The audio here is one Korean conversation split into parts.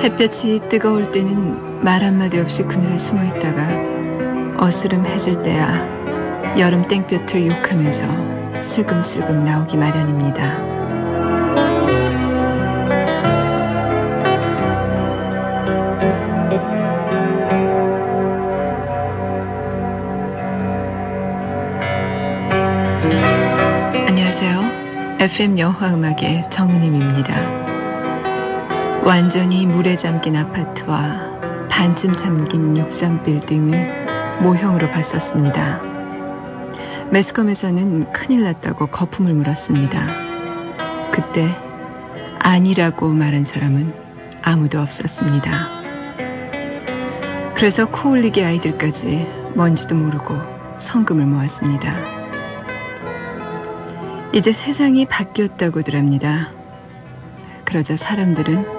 햇볕이 뜨거울 때는 말 한마디 없이 그늘에 숨어 있다가 어스름해질 때야 여름 땡볕을 욕하면서 슬금슬금 나오기 마련입니다. 안녕하세요. FM 영화음악의 정은임입니다. 완전히 물에 잠긴 아파트와 반쯤 잠긴 63빌딩을 모형으로 봤었습니다. 매스컴에서는 큰일 났다고 거품을 물었습니다. 그때 아니라고 말한 사람은 아무도 없었습니다. 그래서 코올리게 아이들까지 뭔지도 모르고 성금을 모았습니다. 이제 세상이 바뀌었다고들 합니다. 그러자 사람들은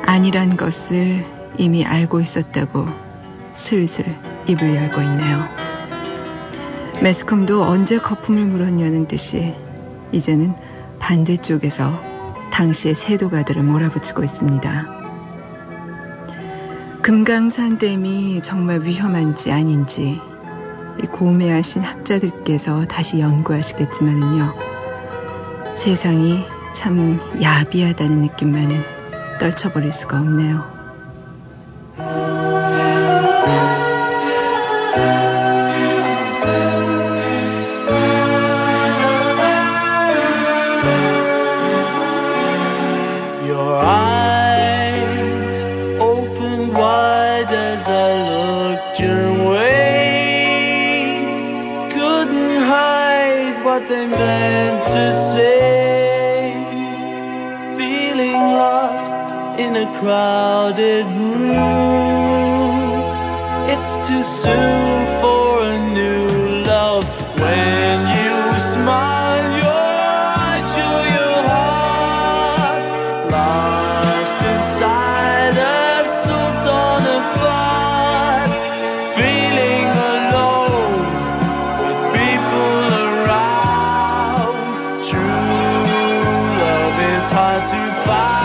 아니란 것을 이미 알고 있었다고 슬슬 입을 열고 있네요. 매스컴도 언제 거품을 물었냐는 듯이 이제는 반대쪽에서 당시의 세도가들을 몰아붙이고 있습니다. 금강산댐이 정말 위험한지 아닌지 고매하신 학자들께서 다시 연구하시겠지만은요, 세상이 참 야비하다는 느낌만은 떨쳐버릴 수가 없네요. Your eyes opened wide as I looked your way. Couldn't hide what they meant to say. Feeling lost in a crowded room. It's too soon for a new love. When you smile, your eyes show your heart. Lost inside a soul torn apart. Feeling alone with people around. True love is hard to find.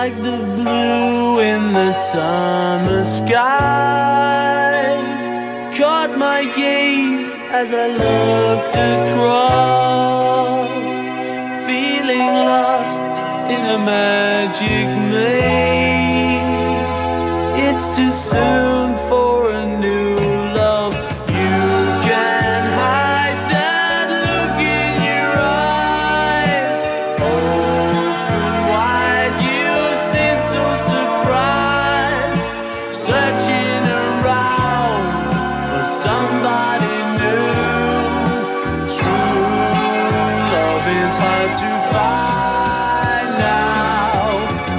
Like the blue in the summer skies, caught my gaze as I looked across, feeling lost in a magic maze. It's too soon for a new love. You can hide that look in your eyes. Open wide, you seem so surprised, searching around for somebody new. True love is hard to find now.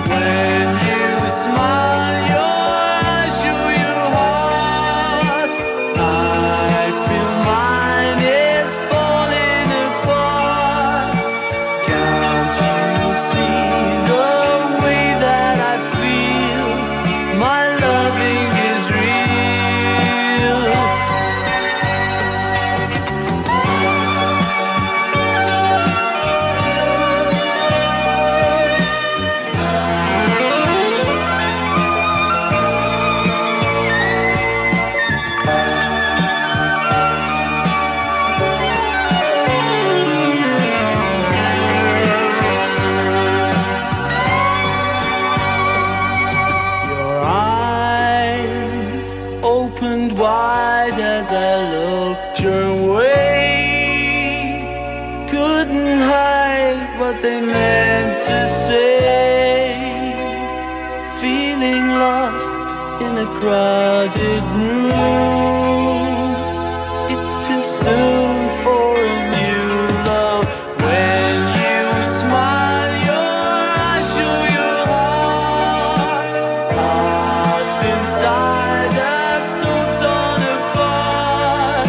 When you smile, your eyes show your heart. I feel mine is falling apart. Can't you see the way that I feel? My loving is real. Your eyes opened wide as I looked your way. Couldn't hide what they meant to say. Feeling lost in a crowded room. too soon for a new love. When you smile, your eyes show your heart. Lost inside us, so torn apart.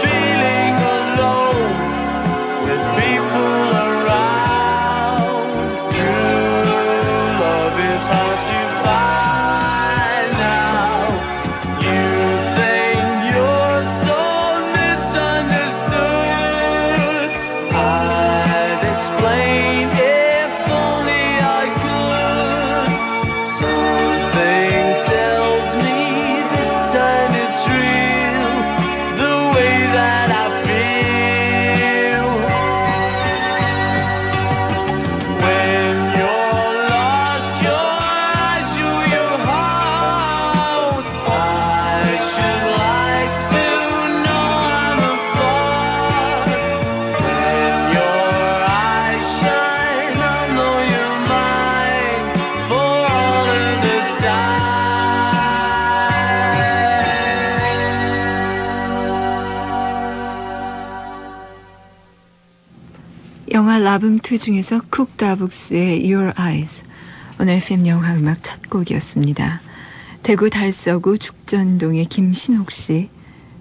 Feeling alone with people around. True love is hard to find now. You think you're so misunderstood. I'd explain if only I could. Something tells me this time it's real, the way that I feel. When you're lost, your eyes show your heart. I should like to know I'm apart. When your eyes shine, I'll know you're mine for all of the time. 영화 라붐2 중에서 쿡 다북스의 Your Eyes, 오늘 FM 영화 음악 첫 곡이었습니다. 대구 달서구 죽전동의 김신옥 씨,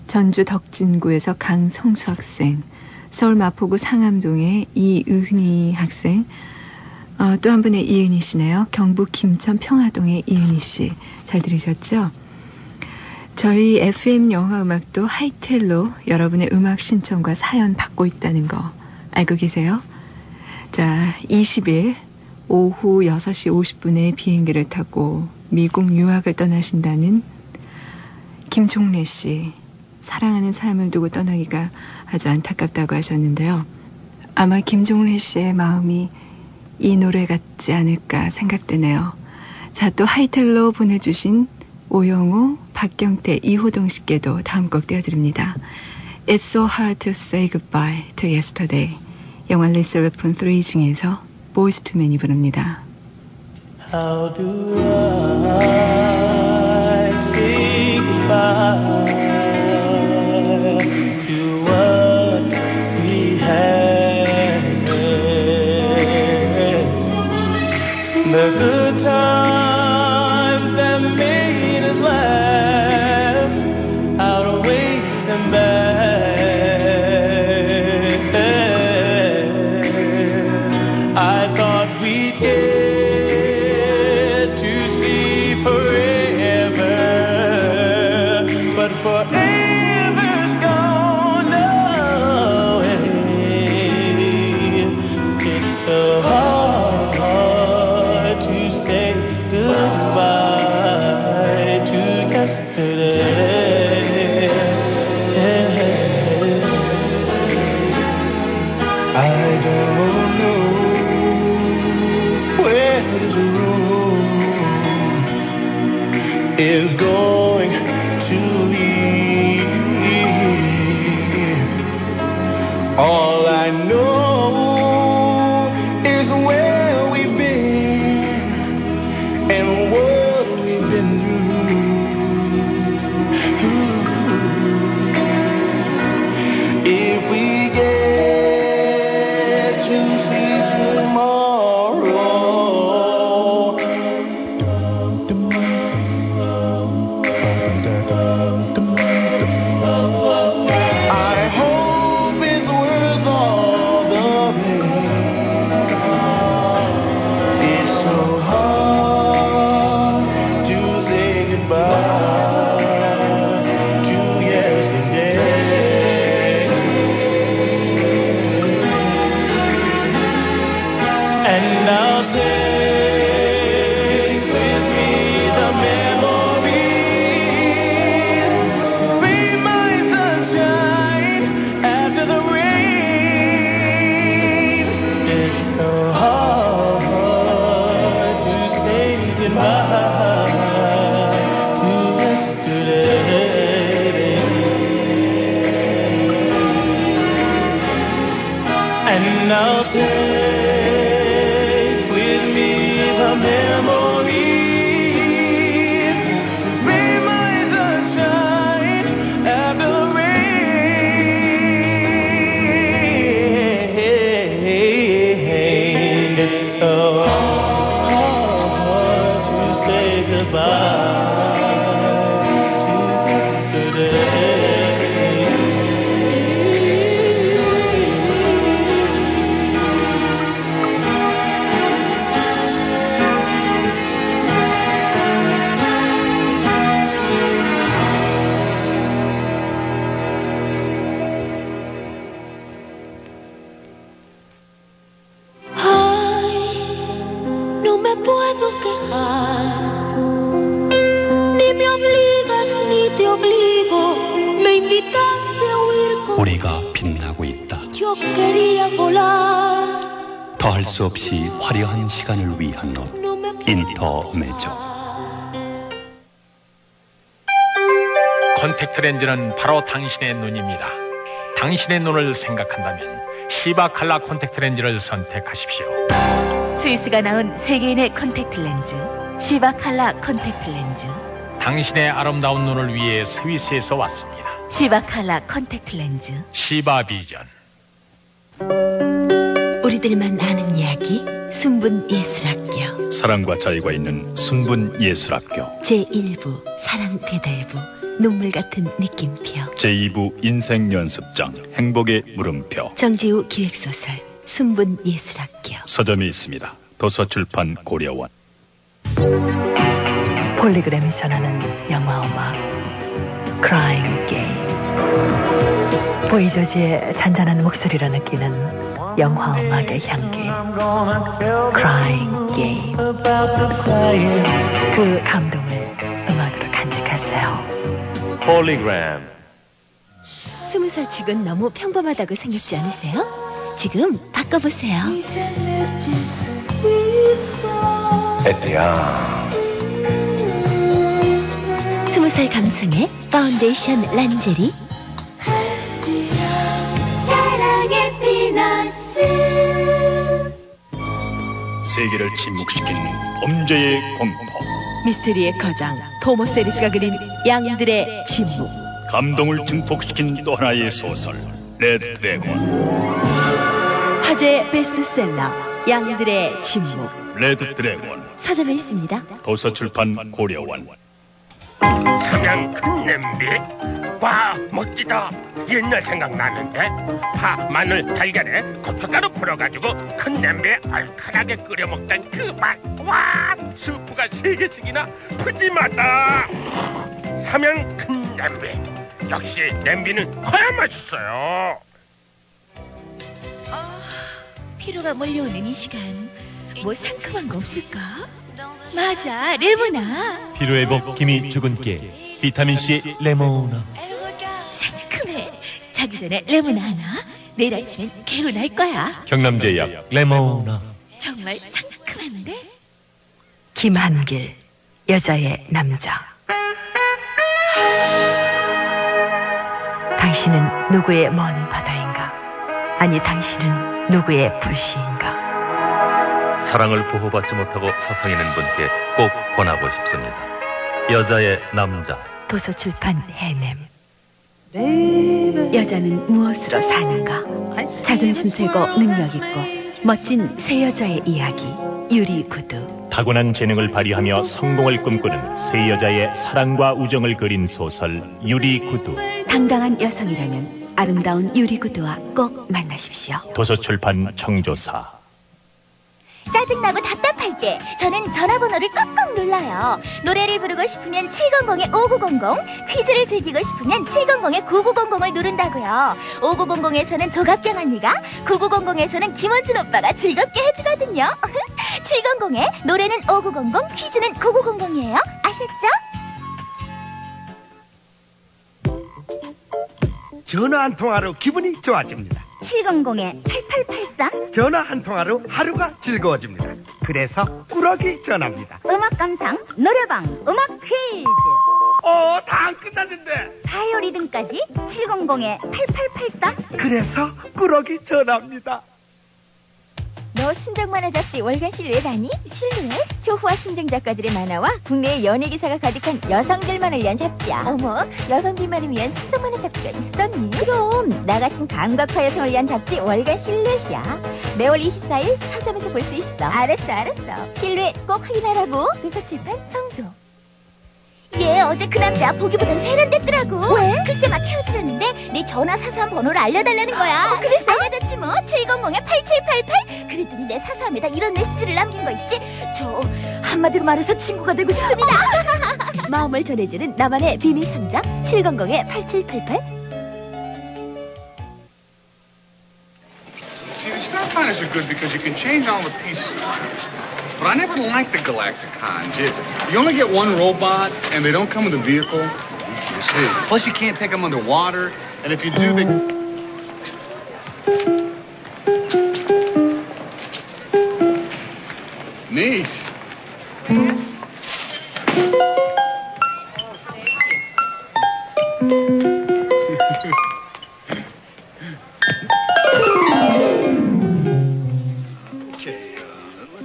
전주 덕진구에서 강성수 학생, 서울 마포구 상암동의 이의은희 학생, 또 한 분의 이은희 씨네요. 경북 김천 평화동의 이은희 씨, 잘 들으셨죠? 저희 FM 영화 음악도 하이텔로 여러분의 음악 신청과 사연 받고 있다는 거 알고 계세요? 자, 20일 오후 6시 50분에 비행기를 타고 미국 유학을 떠나신다는 김종래 씨, 사랑하는 사람을 두고 떠나기가 아주 안타깝다고 하셨는데요. 아마 김종래 씨의 마음이 이 노래 같지 않을까 생각되네요. 자, 또 하이텔로 보내주신 오영호, 박경태, 이호동 씨께도 다음 곡 띄워드립니다. It's so hard to say goodbye to yesterday. 영화 Lethal Weapon 3 중에서 Boyz II Men이 부릅니다. How do I say goodbye to what we had? The good times that made us laugh, outweigh them back. I thought we'd get to see forever, but forever's gone away. It's so hard to say goodbye to yesterday. I don't know where this road is going to lead. All I know is where we've been and what we've been through. If we get to see tomorrow, I hope it's worth all the pain. It's so hard to say goodbye to yesterday. And I'll take with me the memories. Be my sunshine after the rain. It's so hard to say goodbye to yesterday. And I'll take with me goodbye to today. 우리가 빛나고 있다. 더할 수 없이 화려한 시간을 위한 옷 인터메조. 콘택트 렌즈는 바로 당신의 눈입니다. 당신의 눈을 생각한다면 시바 칼라 콘택트 렌즈를 선택하십시오. 스위스가 나온 세계인의 콘택트 렌즈, 시바 칼라 콘택트 렌즈. 당신의 아름다운 눈을 위해 스위스에서 왔습니다. 시바 칼라 콘택트 렌즈. 시바 비전. 우리들만 아는 이야기, 순분 예술학교. 사랑과 자유가 있는 순분 예술학교. 제1부 사랑 배달부, 눈물 같은 느낌표. 제2부 인생 연습장, 행복의 물음표. 정지우 기획소설, 순분 예술학교. 서점이 있습니다. 도서출판 고려원. 폴리그램이 전하는 영화음악 Crying Game. 보이저지의 잔잔한 목소리로 느끼는 영화음악의 향기 Crying Game. 그 감동을 음악으로 간직하세요. 폴리그램. 20살 치곤 너무 평범하다고 생각지 않으세요? 지금 바꿔보세요. 에띠야. 20살 감성의 파운데이션 란제리. 사랑의 피너스. 세계를 침묵시킨 범죄의 공포. 미스테리의 거장 토머스 에리스가 그린 양들의 침묵. 감동을 증폭시킨 또 하나의 소설 레드 드래곤. 화제 베스트셀러 양들의 침묵. 레드 드래곤. 서점에 있습니다. 도서출판 고려원. 그냥 큰 냄비? 와, 멋지다. 옛날 생각나는데. 파, 마늘, 달걀에 고춧가루 풀어가지고 큰 냄비에 얼큰하게 끓여 먹던 그 맛. 와, 스프가 3개씩이나 푸짐하다. 삼양 큰 냄비. 역시 냄비는 커야 맛있어요. 피로가 몰려오는 이 시간, 뭐 상큼한 거 없을까? 맞아, 레모나. 피로회복 기미 주근깨 비타민C 레모나. 상큼해. 자기 전에 레모나 하나. 내일 아침엔 개운할 거야. 경남제약 레모나. 정말 상큼한데? 김한길, 여자의 남자. 당신은 누구의 먼 바다인가? 아니, 당신은 누구의 불시인가? 사랑을 보호받지 못하고 서성이는 분께 꼭 권하고 싶습니다. 여자의 남자. 도서출판 해냄. 여자는 무엇으로 사는가? 자존심 세고 능력 있고 멋진 새 여자의 이야기. 유리구두. 타고난 재능을 발휘하며 성공을 꿈꾸는 새 여자의 사랑과 우정을 그린 소설 유리구두. 당당한 여성이라면 아름다운 유리구두와 꼭 만나십시오. 도서출판 청조사. 짜증나고 답답할 때 저는 전화번호를 꾹꾹 눌러요. 노래를 부르고 싶으면 700-5900, 퀴즈를 즐기고 싶으면 700-9900을 누른다고요. 5900에서는 조갑경 언니가, 9900에서는 김원준 오빠가 즐겁게 해주거든요. 700에 노래는 5900, 퀴즈는 9900이에요. 아셨죠? 전화 한 통화로 기분이 좋아집니다. 700-8883. 전화 한 통화로 하루가 즐거워집니다. 그래서 꾸러기 전화입니다. 음악 감상, 노래방, 음악 퀴즈. 다 안 끝났는데. 사요 리듬까지 700-8883. 그래서 꾸러기 전화입니다. 너 순정 만화 잡지 월간 실루엣 아니? 실루엣? 조후와 순정 작가들의 만화와 국내의 연예 기사가 가득한 여성들만을 위한 잡지야. 어머, 여성들만을 위한 순정 만화 잡지가 있었니? 그럼 나 같은 감각파 여성을 위한 잡지 월간 실루엣이야. 매월 24일 서점에서 볼 수 있어. 알았어. 실루엣 꼭 확인하라고. 도서출판 청조. 얘 어제 그 남자 보기보단 세련됐더라고. 왜? 글쎄 막 헤어지려는데 내 전화 사소한 번호를 알려달라는 거야. 그래서 알려줬지 뭐. 700-8788. 그랬더니 내 사소함에다 이런 메시지를 남긴 거 있지. 저 한마디로 말해서 친구가 되고 싶습니다. 마음을 전해주는 나만의 비밀 상자 700-8788. See, the Starfiners are good because you can change all the pieces. But I never liked the Galacticons. You only get one robot, and they don't come with a vehicle. Plus, you can't take them underwater, and if you do, they... Neat.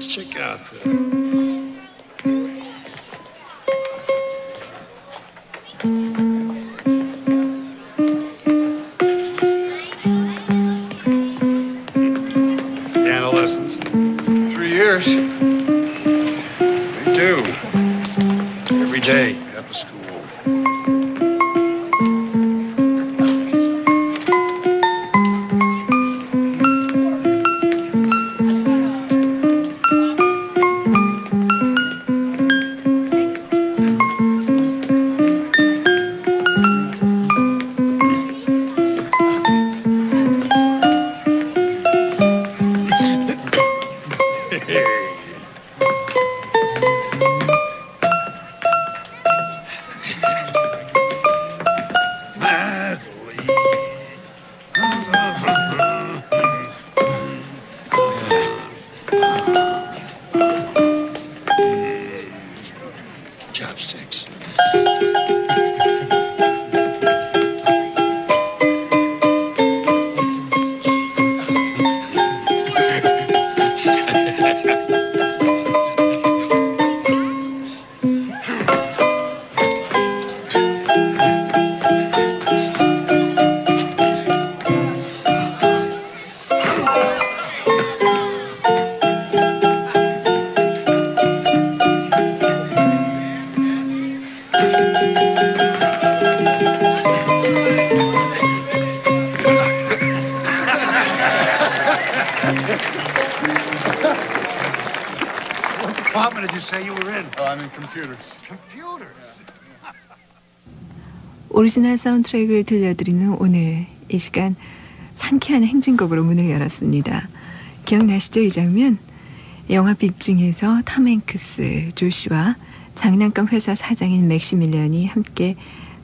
Check out piano lessons. 3 years. Me too. Every day after school. Chopsticks. What department did you say you were in? Oh, I'm in computers. Computers? 오리지널 사운드트랙을 들려드리는 오늘 이 시간 상쾌한 행진곡으로 문을 열었습니다. 기억나시죠? 이 장면? 영화 빅 중에서 톰 행크스, 조슈와 장난감 회사 사장인 맥시밀리언이 함께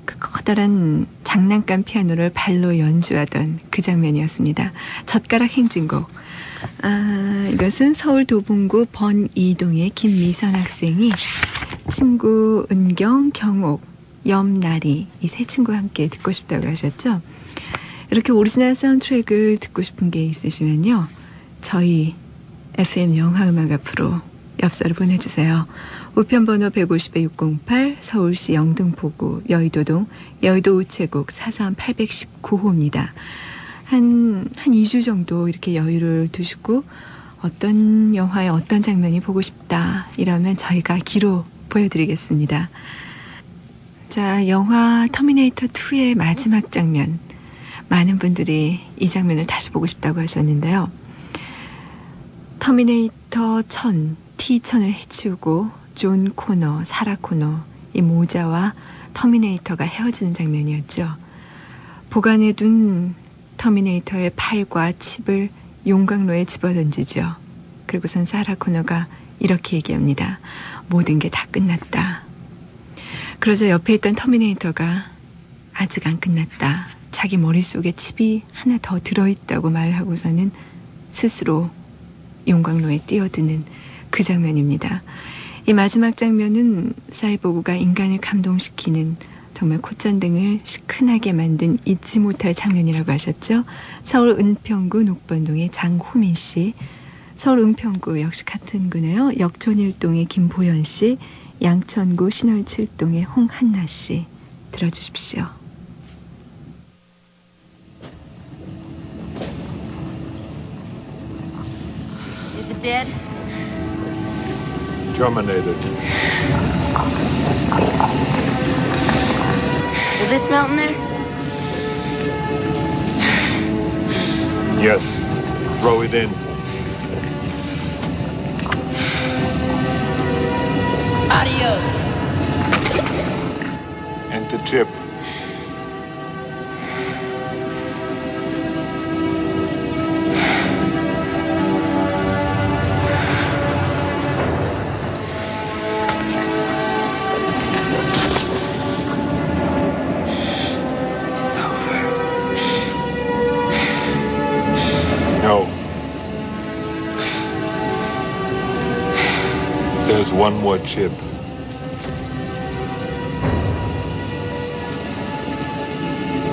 그 커다란 장난감 피아노를 발로 연주하던 그 장면이었습니다. 젓가락 행진곡. 이것은 서울 도봉구 번이동의 김미선 학생이 친구 은경, 경옥, 염나리 이 세 친구와 함께 듣고 싶다고 하셨죠? 이렇게 오리지널 사운드트랙을 듣고 싶은 게 있으시면요. 저희 FM 영화음악 앞으로 엽서를 보내주세요. 우편번호 150-608 서울시 영등포구 여의도동 여의도 우체국 4선 819호입니다. 한 2주 정도 이렇게 여유를 두시고 어떤 영화의 어떤 장면이 보고 싶다 이러면 저희가 기로 보여드리겠습니다. 자, 영화 터미네이터 2의 마지막 장면. 많은 분들이 이 장면을 다시 보고 싶다고 하셨는데요. 터미네이터 1000, T-1000을 해치우고 존 코너, 사라 코너, 이 모자와 터미네이터가 헤어지는 장면이었죠. 보관해둔 터미네이터의 팔과 칩을 용광로에 집어던지죠. 그리고선 사라 코너가 이렇게 얘기합니다. 모든 게 다 끝났다. 그러자 옆에 있던 터미네이터가 아직 안 끝났다. 자기 머릿속에 칩이 하나 더 들어있다고 말하고서는 스스로 용광로에 뛰어드는 그 장면입니다. 이 마지막 장면은 사이보그가 인간을 감동시키는 정말 콧잔등을 시큰하게 만든 잊지 못할 장면이라고 하셨죠. 서울 은평구 녹번동의 장호민 씨, 서울 은평구 역시 같은 구네요. 역촌일동의 김보연 씨, 양천구 신월칠동의 홍한나 씨 들어주십시오. Is it dead? Terminated. Will this melt in there? Yes. Throw it in. Adios. And the chip. There's one more chip.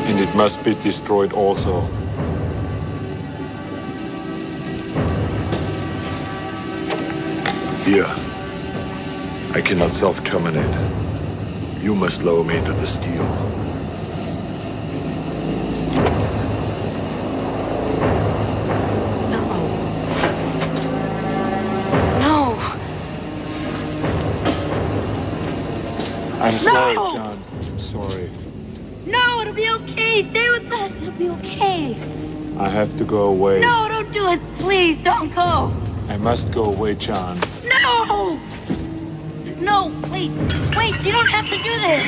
And it must be destroyed also. Here. I cannot self-terminate. You must lower me into the steel. I'm sorry, John. I'm sorry. No, it'll be okay. Stay with us. It'll be okay. I have to go away. No, don't do it. Please, don't go. I must go away, John. No! No, wait. Wait, you don't have to do this.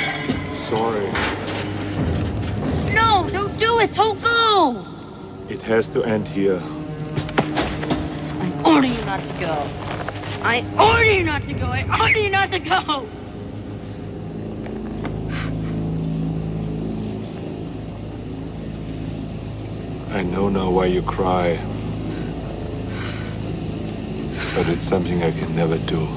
Sorry. No, don't do it. Don't go. It has to end here. I order you not to go. I order you not to go. I order you not to go. I know now why you cry. But it's something I can never do.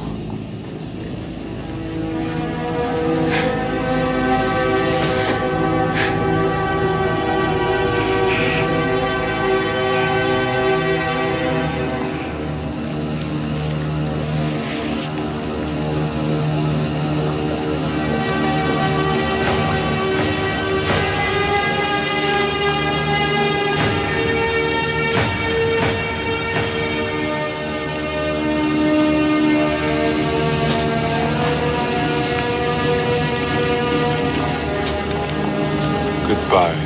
Goodbye.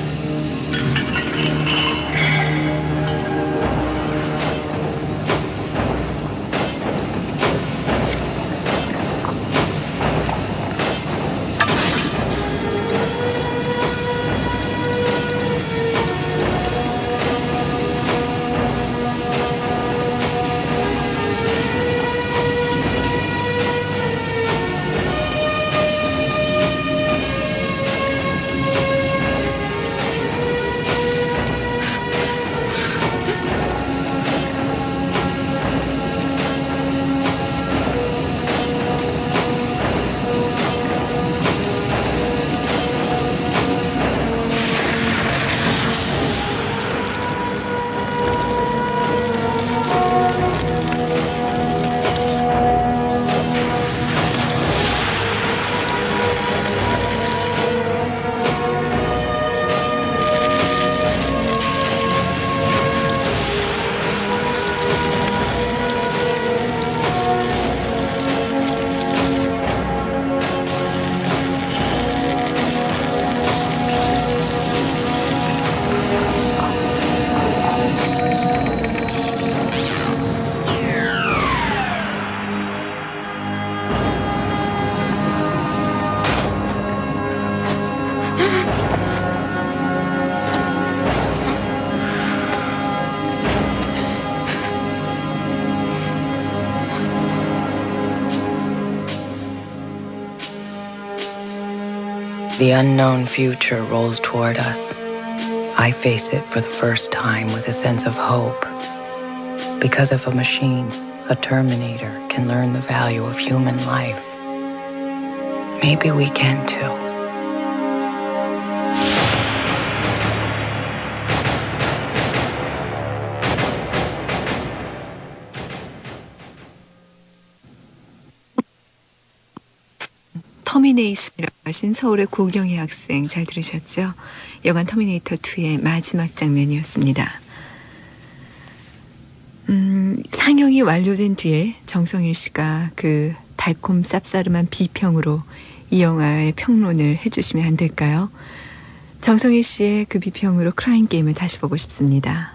The unknown future rolls toward us. I face it for the first time with a sense of hope. Because if a machine, a Terminator, can learn the value of human life, maybe we can too. 터미네이션이라고 하신 서울의 고경희 학생 잘 들으셨죠? 영화 터미네이터 2의 마지막 장면이었습니다. 상영이 상영이 완료된 뒤에 정성일 씨가 그 달콤 쌉싸름한 비평으로 이 영화의 평론을 해주시면 안 될까요? 정성일 씨의 그 비평으로 크라잉 게임을 다시 보고 싶습니다.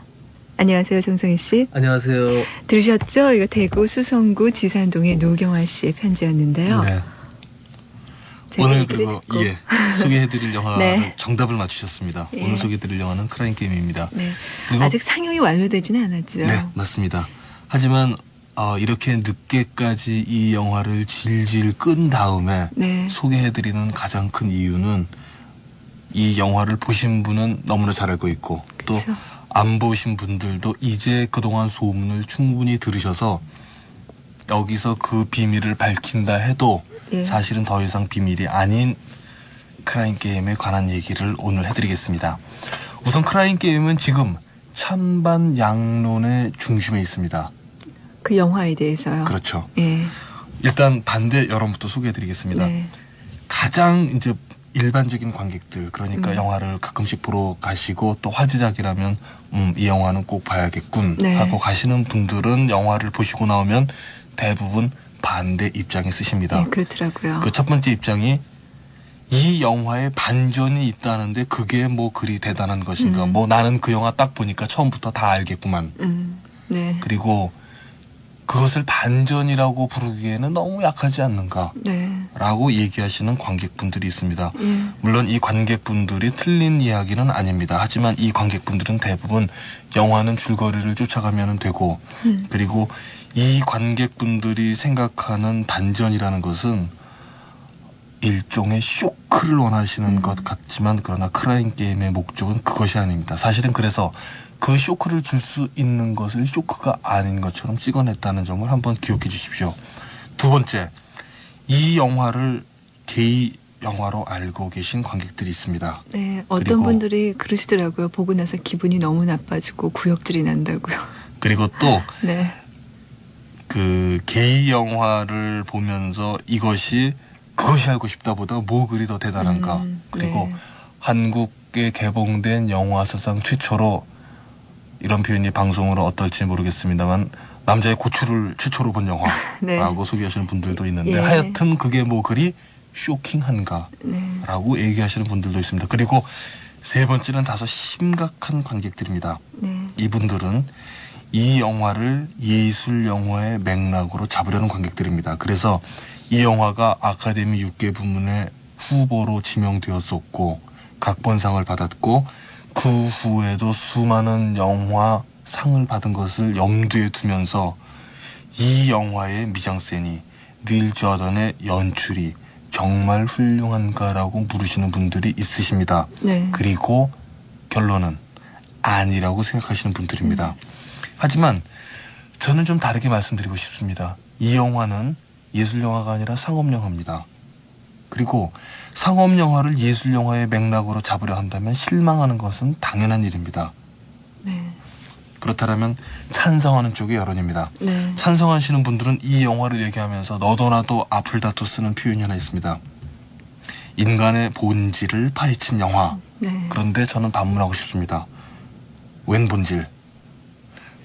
안녕하세요, 정성일 씨. 안녕하세요. 들으셨죠? 이거 대구 수성구 지산동의 노경아 씨의 편지였는데요. 네. 오늘 그리고 소개해드릴 영화를 네. 정답을 맞추셨습니다. 예. 오늘 소개해드릴 영화는 크라잉 게임입니다. 네. 아직 상영이 완료되지는 않았죠. 네, 맞습니다. 하지만 이렇게 늦게까지 이 영화를 질질 끈 다음에 네. 소개해드리는 가장 큰 이유는 이 영화를 보신 분은 너무나 잘 알고 있고 또 안 보신 분들도 이제 그동안 소문을 충분히 들으셔서 여기서 그 비밀을 밝힌다 해도 예. 사실은 더 이상 비밀이 아닌 크라잉 게임에 관한 얘기를 오늘 해드리겠습니다. 우선 크라잉 게임은 지금 찬반 양론의 중심에 있습니다. 그 영화에 대해서요? 그렇죠. 예. 일단 반대 여론부터 소개해드리겠습니다. 네. 가장 이제 일반적인 관객들, 그러니까 영화를 가끔씩 보러 가시고 또 화제작이라면 이 영화는 꼭 봐야겠군 네. 하고 가시는 분들은 영화를 보시고 나오면 대부분 반대 입장에 쓰십니다. 네, 그렇더라고요. 그 첫 번째 입장이 이 영화에 반전이 있다는데 그게 뭐 그리 대단한 것인가. 뭐 나는 그 영화 딱 보니까 처음부터 다 알겠구만. 네. 그리고 그것을 반전이라고 부르기에는 너무 약하지 않는가 네. 라고 얘기하시는 관객분들이 있습니다. 물론 이 관객분들이 틀린 이야기는 아닙니다. 하지만 이 관객분들은 대부분 영화는 줄거리를 쫓아가면 되고 그리고 이 관객분들이 생각하는 반전이라는 것은 일종의 쇼크를 원하시는 것 같지만 그러나 크라잉 게임의 목적은 그것이 아닙니다. 사실은 그래서 그 쇼크를 줄 수 있는 것을 쇼크가 아닌 것처럼 찍어냈다는 점을 한번 기억해 주십시오. 두 번째, 이 영화를 게이 영화로 알고 계신 관객들이 있습니다. 네, 어떤 분들이 그러시더라고요. 보고 나서 기분이 너무 나빠지고 구역질이 난다고요. 그리고 또 네. 그 게이 영화를 보면서 그것이 알고 싶다보다 뭐 그리 더 대단한가. 그리고 네. 한국에 개봉된 영화 사상 최초로 이런 표현이 방송으로 어떨지 모르겠습니다만 남자의 고추를 최초로 본 영화라고 네. 소개하시는 분들도 있는데 예. 하여튼 그게 뭐 그리 쇼킹한가 라고 얘기하시는 분들도 있습니다. 그리고 세 번째는 다소 심각한 관객들입니다. 이분들은 이 영화를 예술 영화의 맥락으로 잡으려는 관객들입니다. 그래서 이 영화가 아카데미 6개 부문의 후보로 지명되었었고 각본상을 받았고 그 후에도 수많은 영화상을 받은 것을 염두에 두면서 이 영화의 미장센이 닐 저던의 연출이 정말 훌륭한가라고 물으시는 분들이 있으십니다. 네. 그리고 결론은 아니라고 생각하시는 분들입니다. 하지만 저는 좀 다르게 말씀드리고 싶습니다. 이 영화는 예술영화가 아니라 상업영화입니다. 그리고 상업영화를 예술영화의 맥락으로 잡으려 한다면 실망하는 것은 당연한 일입니다. 네. 그렇다면 찬성하는 쪽의 여론입니다. 네. 찬성하시는 분들은 이 영화를 얘기하면서 너도 나도 앞을 다투 쓰는 표현이 하나 있습니다. 인간의 본질을 파헤친 영화. 네. 그런데 저는 반문하고 싶습니다. 웬 본질?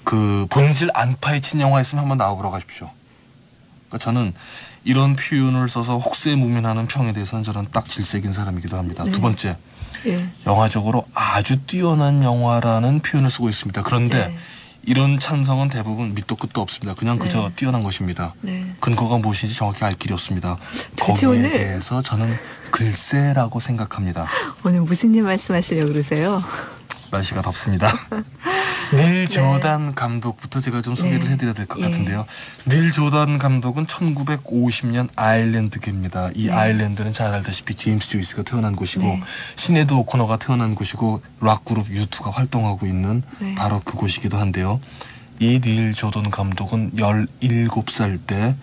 그 본질 안 파헤친 영화 있으면 한번 나와보러 가십시오. 그러니까 저는 이런 표현을 써서 혹세무민하는 평에 대해서는 저는 딱 질색인 사람이기도 합니다. 네. 두 번째, 예. 영화적으로 아주 뛰어난 영화라는 표현을 쓰고 있습니다. 그런데 네. 이런 찬성은 대부분 밑도 끝도 없습니다. 그냥 그저 뛰어난 것입니다. 네. 근거가 무엇인지 정확히 알 길이 없습니다. 거기에 오늘 대해서 저는 글쎄라고 생각합니다. 오늘 무슨 일 말씀하시려고 그러세요? 날씨가 덥습니다. 닐 조단 감독부터 제가 좀 소개를 해드려야 될 것 같은데요. 닐 조단 감독은 1950년 아일랜드계입니다. 이 아일랜드는 잘 알다시피 제임스 조이스가 태어난 곳이고 시네드 오코너가 태어난 곳이고 락그룹 U2가 활동하고 있는 바로 그곳이기도 한데요. 이 닐 조단 감독은 17살 때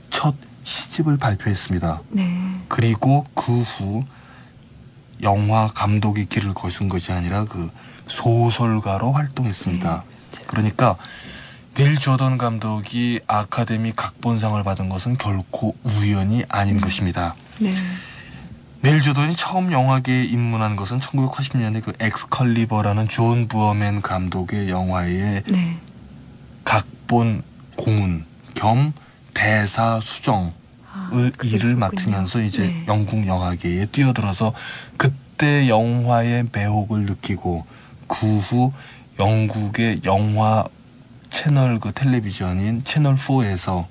첫 시집을 발표했습니다. 그리고 그 후 영화 감독의 길을 거신 것이 아니라 그 소설가로 활동했습니다. 그러니까 닐 조던 감독이 아카데미 각본상을 받은 것은 결코 우연이 아닌 것입니다. 닐 조던이 처음 영화계에 입문한 것은 1980년에 그 엑스컬리버라는 존 부어맨 감독의 영화의 각본 고문 겸 대사 수정을 일을 맡으면서 이제 네. 영국 영화계에 뛰어들어서 그때 영화의 매혹을 느끼고 그 후 영국의 영화 채널 그 텔레비전인 채널 4에서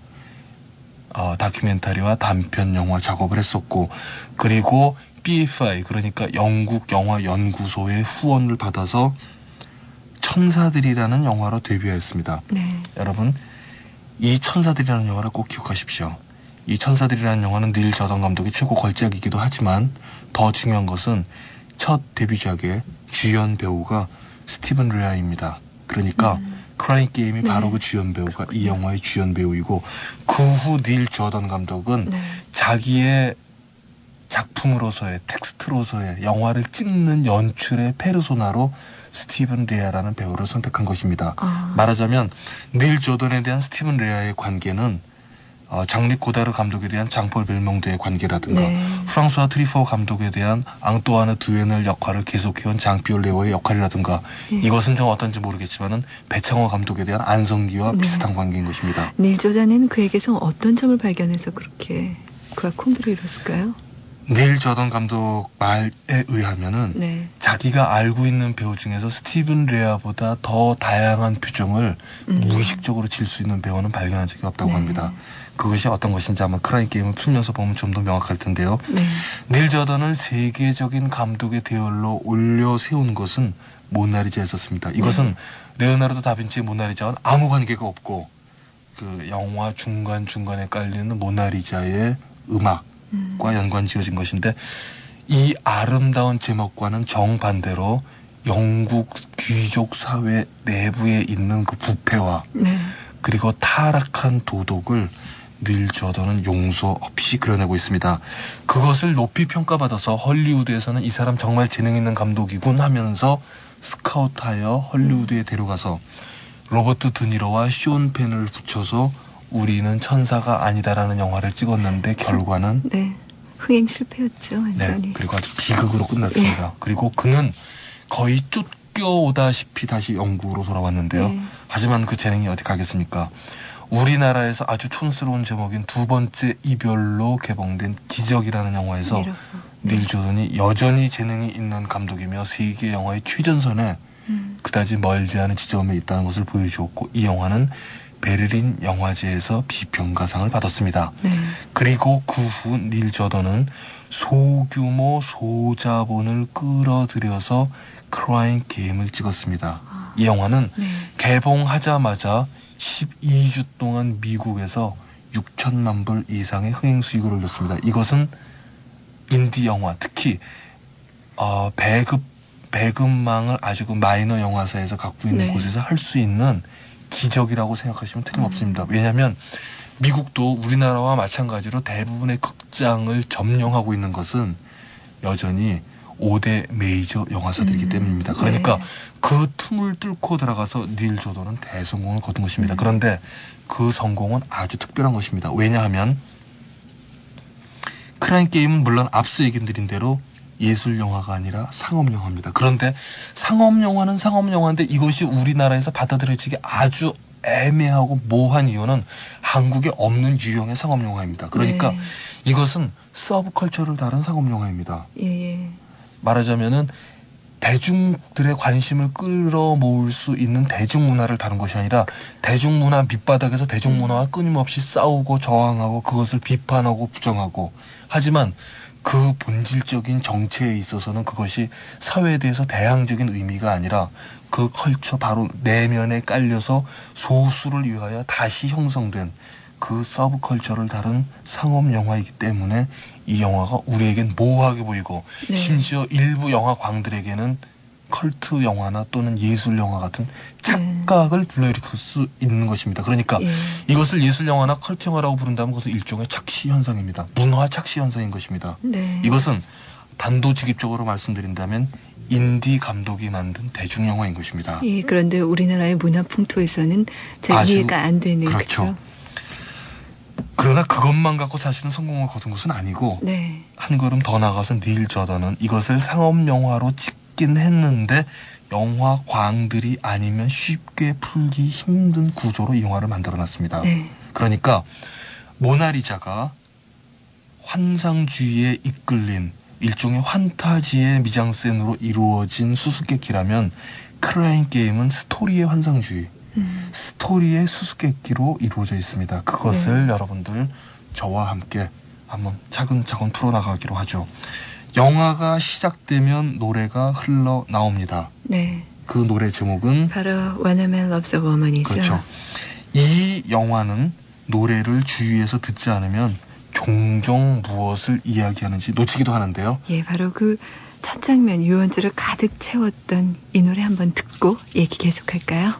다큐멘터리와 단편 영화 작업을 했었고 그리고 BFI 그러니까 영국 영화 연구소의 후원을 받아서 천사들이라는 영화로 데뷔했습니다. 네. 여러분 이 천사들이라는 영화를 꼭 기억하십시오. 이 천사들이라는 영화는 닐 저던 감독의 최고 걸작이기도 하지만 더 중요한 것은 첫 데뷔작의 주연 배우가 스티븐 레아입니다. 그러니까 크라잉 게임이 바로 그 주연 배우가 이 영화의 주연 배우이고 그 후 닐 저던 감독은 자기의 작품으로서의 텍스트로서의 영화를 찍는 연출의 페르소나로 스티븐 레아라는 배우를 선택한 것입니다. 말하자면 닐 저던에 대한 스티븐 레아의 관계는 장릭 고다르 감독에 대한 장폴 벨몽드의 관계라든가 프랑스와 트리포 감독에 대한 앙뚜아느 드웨넬 역할을 계속해온 장피올 레오의 역할이라든가 이것은 좀 어떤지 모르겠지만은 배창호 감독에 대한 안성기와 비슷한 관계인 것입니다. 닐 저던은 그에게서 어떤 점을 발견해서 그렇게 그와 콤비를 이뤘을까요? 닐 저던 감독 말에 의하면은 자기가 알고 있는 배우 중에서 스티븐 레아보다 더 다양한 표정을 무의식적으로 질 수 있는 배우는 발견한 적이 없다고 합니다. 그것이 어떤 것인지 아마 크라잉 게임을 풀면서 보면 좀 더 명확할 텐데요. 닐 저던을 세계적인 감독의 대열로 올려 세운 것은 모나리자였었습니다. 이것은 레오나르도 다빈치의 모나리자와는 아무 관계가 없고 그 영화 중간중간에 깔리는 모나리자의 음악과 연관 지어진 것인데 이 아름다운 제목과는 정반대로 영국 귀족 사회 내부에 있는 그 부패와 그리고 타락한 도덕을 닐 저던은 용서 없이 그려내고 있습니다. 그것을 높이 평가받아서 헐리우드에서는 이 사람 정말 재능 있는 감독이군 하면서 스카우트하여 헐리우드에 데려가서 로버트 드니로와 쇼온 펜을 붙여서 우리는 천사가 아니다라는 영화를 찍었는데 결과는 흥행 실패였죠. 완전히. 그리고 아주 비극으로 끝났습니다. 그리고 그는 거의 쫓겨오다시피 다시 영국으로 돌아왔는데요. 하지만 그 재능이 어디 가겠습니까? 우리나라에서 아주 촌스러운 제목인 두 번째 이별로 개봉된 기적이라는 영화에서 닐 저던이 여전히 재능이 있는 감독이며 세계 영화의 최전선에 그다지 멀지 않은 지점에 있다는 것을 보여주었고 이 영화는 베를린 영화제에서 비평가상을 받았습니다. 그리고 그 후 닐 저던은 소규모 소자본을 끌어들여서 크라잉 게임을 찍었습니다. 이 영화는 개봉하자마자 12주 동안 미국에서 6천만 불 이상의 흥행 수익을 올렸습니다. 이것은 인디 영화, 특히 배급망을 아주 그 마이너 영화사에서 갖고 있는 곳에서 할 수 있는 기적이라고 생각하시면 틀림없습니다. 왜냐하면 미국도 우리나라와 마찬가지로 대부분의 극장을 점령하고 있는 것은 여전히 5대 메이저 영화사들이기 때문입니다. 그러니까 그 틈을 뚫고 들어가서 닐 저던은 대성공을 거둔 것입니다. 그런데 그 성공은 아주 특별한 것입니다. 왜냐하면 크라잉 게임은 물론 앞서 얘기 드린 대로 예술 영화가 아니라 상업 영화입니다. 그런데 상업 영화는 상업 영화인데 이것이 우리나라에서 받아들여지기 아주 애매하고 모호한 이유는 한국에 없는 유형의 상업 영화입니다. 그러니까 이것은 서브컬처를 다룬 상업 영화입니다. 말하자면은 대중들의 관심을 끌어모을 수 있는 대중문화를 다룬 것이 아니라 대중문화 밑바닥에서 대중문화와 끊임없이 싸우고 저항하고 그것을 비판하고 부정하고 하지만 그 본질적인 정체에 있어서는 그것이 사회에 대해서 대항적인 의미가 아니라 그 컬처 바로 내면에 깔려서 소수를 위하여 다시 형성된 그 서브컬처를 다룬 상업 영화이기 때문에 이 영화가 우리에겐 모호하게 보이고 심지어 일부 영화광들에게는 컬트 영화나 또는 예술 영화 같은 착각을 불러일으킬 수 있는 것입니다. 그러니까 이것을 예술 영화나 컬트 영화라고 부른다면 그것은 일종의 착시 현상입니다. 문화 착시 현상인 것입니다. 이것은 단도직입적으로 말씀드린다면 인디 감독이 만든 대중 영화인 것입니다. 그런데 우리나라의 문화 풍토에서는 잘 이해가 안 되는 그렇죠. 그러나 그것만 갖고 사실은 성공을 거둔 것은 아니고 한 걸음 더 나가서 닐 저던은 이것을 상업 영화로 찍게 했긴 했는데 영화광들이 아니면 쉽게 풀기 힘든 구조로 이 영화를 만들어놨습니다. 네. 그러니까 모나리자가 환상주의에 이끌린 일종의 환타지의 미장센으로 이루어진 수수께끼라면 크라잉 게임은 스토리의 환상주의, 스토리의 수수께끼로 이루어져 있습니다. 그것을 여러분들 저와 함께 한번 차근차근 풀어나가기로 하죠. 영화가 시작되면 노래가 흘러나옵니다. 네. 그 노래 제목은 바로 When a Man Loves a Woman이죠. 그렇죠. 이 영화는 노래를 주위에서 듣지 않으면 종종 무엇을 이야기하는지 놓치기도 하는데요. 예, 바로 그 첫 장면 유원지를 가득 채웠던 이 노래 한번 듣고 얘기 계속할까요?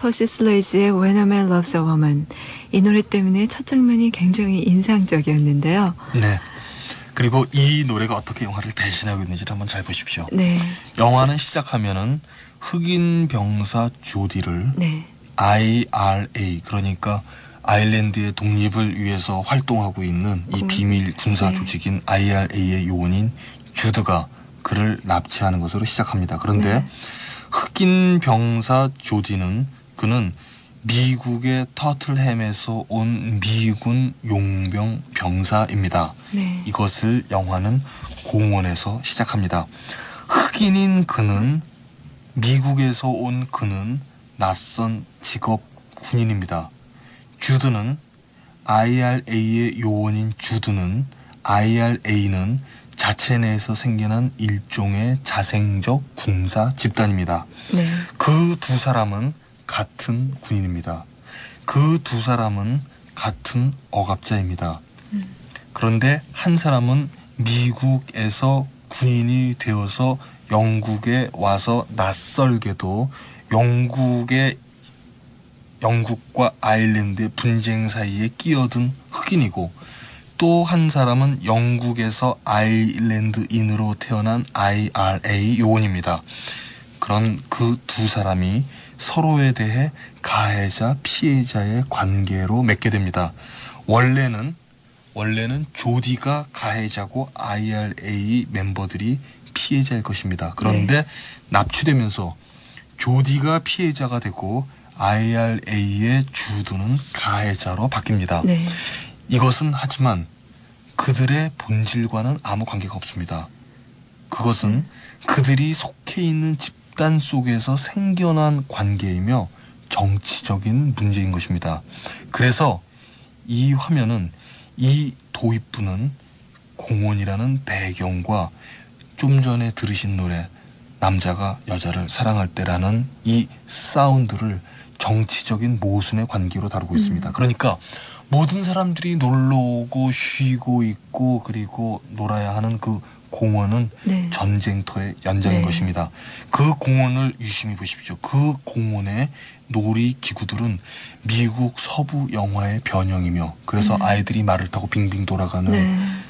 퍼시 슬레이즈의 When a Man Loves a Woman. 이 노래 때문에 첫 장면이 굉장히 인상적이었는데요. 네. 그리고 이 노래가 어떻게 영화를 대신하고 있는지를 한번 잘 보십시오. 네. 영화는 시작하면은 흑인 병사 조디를 네. IRA, 그러니까 아일랜드의 독립을 위해서 활동하고 있는 이 비밀 군사 조직인 IRA의 요원인 주드가 그를 납치하는 것으로 시작합니다. 그런데 흑인 병사 조디는 그는 미국의 터틀햄에서 온 미군 용병 병사입니다. 네. 이것을 영화는 공원에서 시작합니다. 흑인인 그는, 미국에서 온 그는 낯선 직업 군인입니다. 주드는, IRA의 요원인 주드는, IRA는 자체 내에서 생겨난 일종의 자생적 군사 집단입니다. 네. 그 두 사람은 같은 군인입니다. 그 두 사람은 같은 억압자입니다. 그런데 한 사람은 미국에서 군인이 되어서 영국에 와서 낯설게도 영국과 아일랜드의 분쟁 사이에 끼어든 흑인이고 또 한 사람은 영국에서 아일랜드인으로 태어난 IRA 요원입니다. 그런 그 두 사람이 서로에 대해 가해자 피해자의 관계로 맺게 됩니다. 원래는 조디가 가해자고 IRA 멤버들이 피해자일 것입니다. 그런데 납치되면서 조디가 피해자가 되고 IRA의 주두는 가해자로 바뀝니다. 네. 이것은 하지만 그들의 본질과는 아무 관계가 없습니다. 그것은 그들이 속해 있는 집단 속에서 생겨난 관계이며 정치적인 문제인 것입니다. 그래서 이 화면은 이 도입부는 공원이라는 배경과 좀 전에 들으신 노래 남자가 여자를 사랑할 때라는 이 사운드를 정치적인 모순의 관계로 다루고 있습니다. 그러니까 모든 사람들이 놀러 오고 쉬고 있고 그리고 놀아야 하는 그 공원은 전쟁터의 연장인 것입니다. 그 공원을 유심히 보십시오. 그 공원의 놀이기구들은 미국 서부 영화의 변형이며 그래서 아이들이 말을 타고 빙빙 돌아가는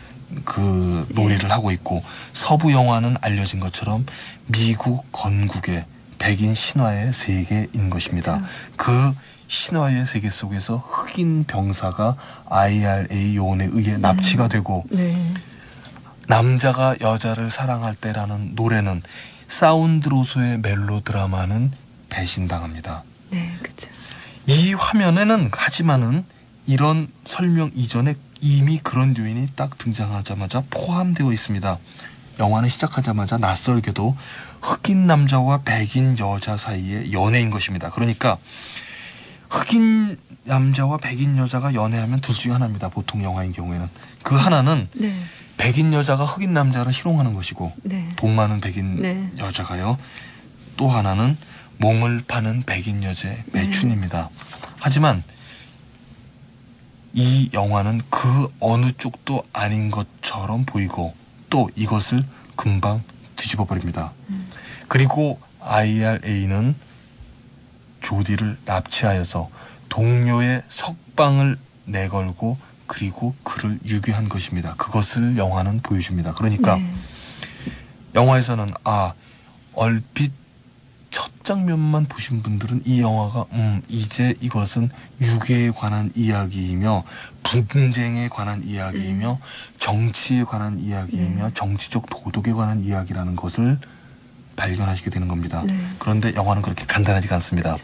그 놀이를 하고 있고 서부 영화는 알려진 것처럼 미국 건국의 백인 신화의 세계인 것입니다. 그 신화의 세계 속에서 흑인 병사가 IRA 요원에 의해 납치가 되고 남자가 여자를 사랑할 때라는 노래는 사운드로서의 멜로드라마는 배신당합니다. 네, 그렇죠. 이 화면에는 하지만은 이런 설명 이전에 이미 그런 요인이 딱 등장하자마자 포함되어 있습니다. 영화는 시작하자마자 낯설게도 흑인 남자와 백인 여자 사이의 연애인 것입니다. 그러니까 흑인 남자와 백인 여자가 연애하면 둘 중에 하나입니다. 보통 영화인 경우에는. 그 하나는 백인 여자가 흑인 남자를 희롱하는 것이고 돈 많은 백인 여자가요. 또 하나는 몸을 파는 백인 여자의 매춘입니다. 하지만 이 영화는 그 어느 쪽도 아닌 것처럼 보이고 또 이것을 금방 뒤집어 버립니다. 그리고 IRA는 조디를 납치하여서 동료의 석방을 내걸고 그리고 그를 유괴한 것입니다. 그것을 영화는 보여줍니다. 그러니까 영화에서는 얼핏 첫 장면만 보신 분들은 이 영화가 이제 이것은 유괴에 관한 이야기이며 분쟁에 관한 이야기이며 정치에 관한 이야기이며 정치적 도덕에 관한 이야기라는 것을 발견하시게 되는 겁니다. 그런데 영화는 그렇게 간단하지가 않습니다.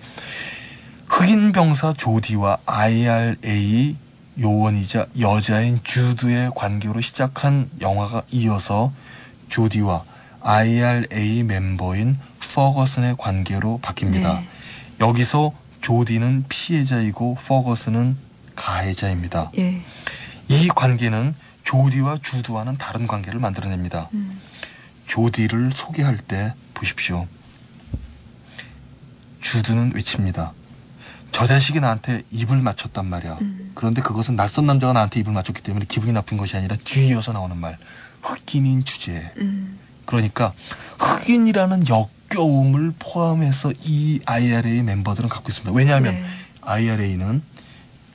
흑인 병사 조디와 IRA 요원이자 여자인 주드의 관계로 시작한 영화가 이어서 조디와 IRA 멤버인 퍼거슨의 관계로 바뀝니다. 여기서 조디는 피해자이고 퍼거슨은 가해자입니다. 이 관계는 조디와 주드와는 다른 관계를 만들어냅니다. 조디를 소개할 때 보십시오. 주드는 외칩니다. 저 자식이 나한테 입을 맞췄단 말이야. 그런데 그것은 낯선 남자가 나한테 입을 맞췄기 때문에 기분이 나쁜 것이 아니라 뒤이어서 나오는 말. 흑인인 주제에. 그러니까 흑인이라는 역겨움을 포함해서 이 IRA 멤버들은 갖고 있습니다. 왜냐하면 IRA는